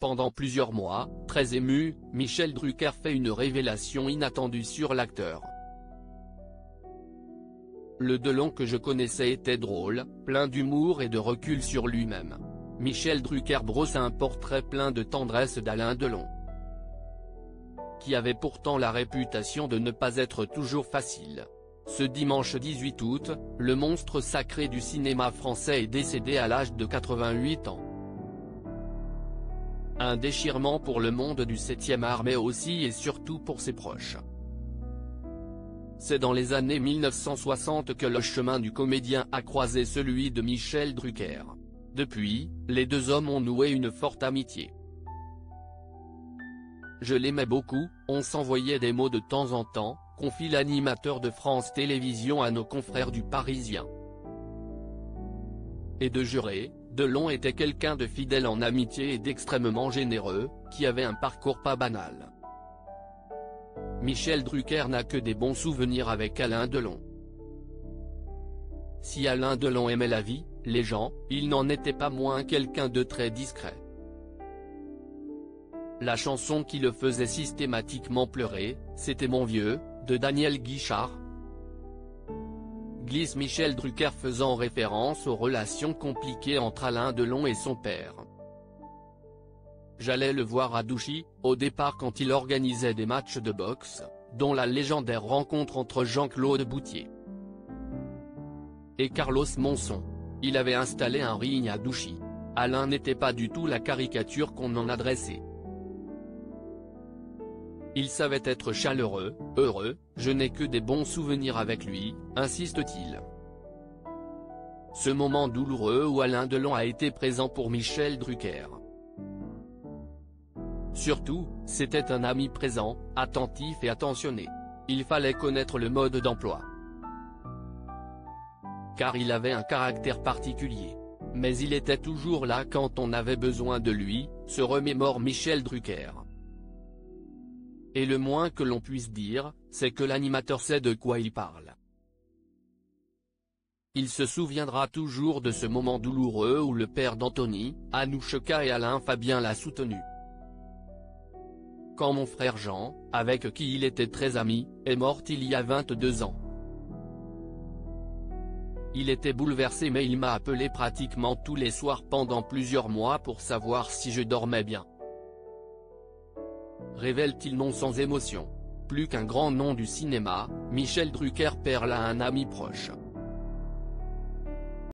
Pendant plusieurs mois, très ému, Michel Drucker fait une révélation inattendue sur l'acteur. Le Delon que je connaissais était drôle, plein d'humour et de recul sur lui-même. Michel Drucker brosse un portrait plein de tendresse d'Alain Delon, qui avait pourtant la réputation de ne pas être toujours facile. Ce dimanche 18 août, le monstre sacré du cinéma français est décédé à l'âge de 88 ans. Un déchirement pour le monde du 7e art mais aussi et surtout pour ses proches. C'est dans les années 1960 que le chemin du comédien a croisé celui de Michel Drucker. Depuis, les deux hommes ont noué une forte amitié. Je l'aimais beaucoup, on s'envoyait des mots de temps en temps, confie l'animateur de France Télévisions à nos confrères du Parisien. Et de juré, Delon était quelqu'un de fidèle en amitié et d'extrêmement généreux, qui avait un parcours pas banal. Michel Drucker n'a que des bons souvenirs avec Alain Delon. Si Alain Delon aimait la vie, les gens, il n'en était pas moins quelqu'un de très discret. La chanson qui le faisait systématiquement pleurer, c'était Mon vieux, de Daniel Guichard. Glisse Michel Drucker faisant référence aux relations compliquées entre Alain Delon et son père. J'allais le voir à Douchy, au départ quand il organisait des matchs de boxe, dont la légendaire rencontre entre Jean-Claude Bouthier et Carlos Monson. Il avait installé un ring à Douchy. Alain n'était pas du tout la caricature qu'on en adressait. Il savait être chaleureux, heureux, je n'ai que des bons souvenirs avec lui, insiste-t-il. Ce moment douloureux où Alain Delon a été présent pour Michel Drucker. Surtout, c'était un ami présent, attentif et attentionné. Il fallait connaître le mode d'emploi. Car il avait un caractère particulier. Mais il était toujours là quand on avait besoin de lui, se remémore Michel Drucker. Et le moins que l'on puisse dire, c'est que l'animateur sait de quoi il parle. Il se souviendra toujours de ce moment douloureux où le père d'Anthony, Anouchka et Alain Fabien l'a soutenu. Quand mon frère Jean, avec qui il était très ami, est mort il y a 22 ans. Il était bouleversé mais il m'a appelé pratiquement tous les soirs pendant plusieurs mois pour savoir si je dormais bien. Révèle-t-il non sans émotion. Plus qu'un grand nom du cinéma, Michel Drucker perd là un ami proche.